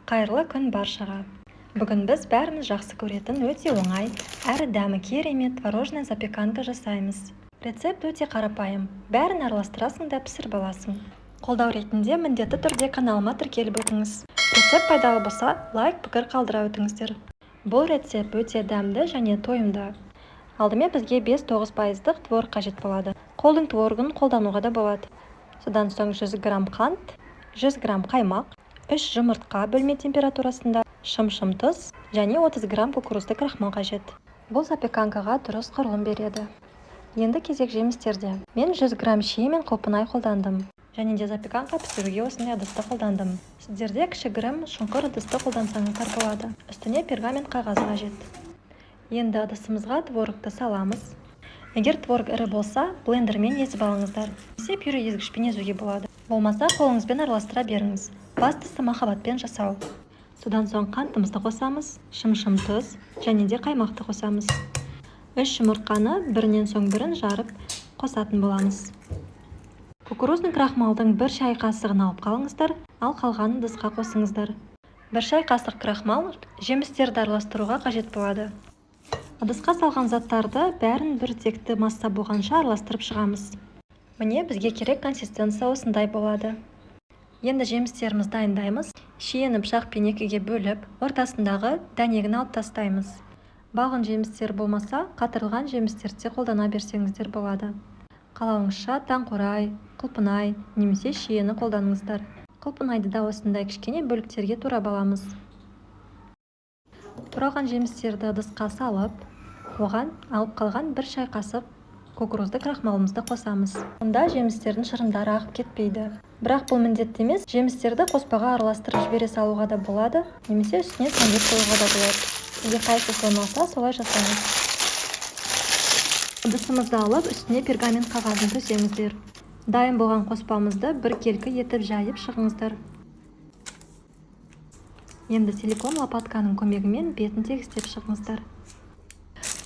Қайырлы күн баршаға. Бүгін біз бәріміз жақсы көретін өте оңай, әрі дәмі керемет творожная запеканка жасаймыз. Рецепт өте қарапайым. Бәрін араластырасың да пісіріп аласың. Қолдау ретінде міндетті түрде каналыма тіркеліп өтіңіз. Рецепт пайдалы болса, лайк, пікір қалдыра өтіңіздер. Бұл рецепт өте дәмді және тойымды. Алдымен бізге 5-9% творог қажет болады. Қолдың творогын қолдануға да болады. Содан соң 100 грамм қант, 100 грамм қаймақ, 3 жұмыртқа бөлме температурасында, шым-шым тұз және 30 грамм кукурузды крахмал қажет. Бұл запеканкаға дұрыс құрылым береді. Енді кезек жемістерде. Мен 100 грамм шие мен құлпынай қолдандым. Және де запеканка пісіруге осындай ыдысты қолдандым. Сіздерде кішігірім шұңқыр ыдысты қолдансаңыздар болады. Үстіне пергамент қағазы қажет. Енді ыдысымызға творогты саламыз. Егер творог ірі болса, блендермен езіп алыңыздар. Немесе пюре езгішпен езуге болады. Болмаса қолыңызбен араластыра беріңіз. Бастысы махаббатпен жасау. Содан соң қантымызды қосамыз, шым-шым тұз және де қаймақты қосамыз. 3 жұмыртқаны бірінен соң бірін жарып қосатын боламыз. Кукурузный крахмалдың 1 шай қасығын алып қалыңыздар, ал қалғанын ыдысқа қосыңыздар. 1 шай қасық крахмал жемістерді араластыруға қажет болады. Ыдысқа салған заттарды бәрін бір текті масса болғанша араластырып шығамыз. Міне бізге керек консистенция осындай болады. Енді жемістеріміз дайындаймыз. Шиені пышақпен екіге бөліп, ортасындағы дәнегін алып тастаймыз. Балғын жемістер болмаса, қатырылған жемістерде қолдана берсеңіздер болады. Қалауыңызша таңқурай, құлпынай немесе шиені қолданыңыздар. Құлпынайды да осындай кішкене бөліктерге турап аламыз. Туралған жемістерді ыдысқа салып, оған алып қалған 1 шай қасық кукурузды крахмалымызды қосамыз. Онда жемістердің шырындары ағып кетпейді. Бірақ бұл міндетті емес, жемістерді қоспаға араластырып жібере салуға да болады, немесе үстіне сәндеп қоюға да болады. Егер қайсысы ұнаса, солай жасаңыз. Ыдысымызды алып, үстіне пергамент қағазын төсеңіздер. Дайын болған қоспамызды бір келкі етіп жайып шығыңыздар. Енді силикон лопатканың көмегімен бетін тегістеп шығыңыздар.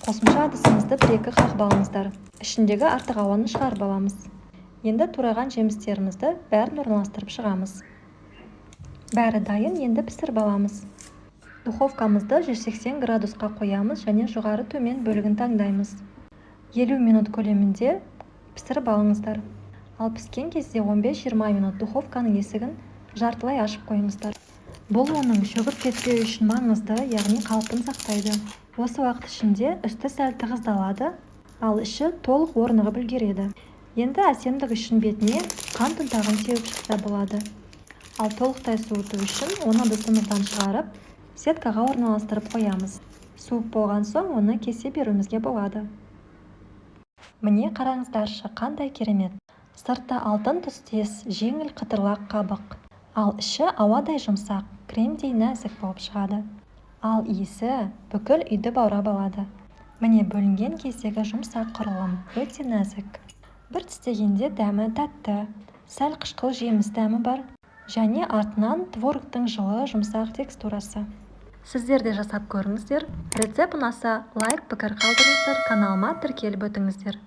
Қосымша ыдысымызды 1-2 қағып алыңыздар. Ішіндегі артық ауаны шығарып аламыз. Енді тураған жемістерімізді бәрін орналастырып шығамыз. Бәрі дайын, енді пісіріп аламыз. Духовкамызды 180 градусқа қоямыз және жоғары төмен бөлігін таңдаймыз. 50 минут көлемінде пісіріп алыңыздар. Ал піскен кезде 15-20 минут духовканың есігін жартылай ашып қойыңыздар. Бұл оның шөгіп кетпеу үшін маңызды, яғни қалпын сақтайды. Осы уақыт ішінде үсті сәл тығыздалады, ал іші толық орнығып үлгереді. Енді әсемдік үшін бетіне қант ұнтағын сеуіп шықса болады. Ал толықтай суыту үшін оны ыдысымыздан шығарып, сеткаға орналастырып қоямыз. Суып болған соң оны кесе беруімізге болады. Міне қараңыздаршы, қандай керемет. Сырты алтын түстес, жеңіл қытырлақ қабық. Ал іші ауадай жұмсақ, кремдей нәзік болып шығады. Ал иісі бүкіл үйді баурап алады. Міне бөлінген кездегі жұмсақ құрылым, өте нәзік. Бір тістегенде дәмі тәтті, сәл қышқыл жеміс дәмі бар, және артынан творогтың жылы жұмсақ текстурасы. Сіздер де жасап көріңіздер. Рецепт ұнаса, лайк, пікір қалдырыңыздар, каналыма тіркеліп өтіңіздер.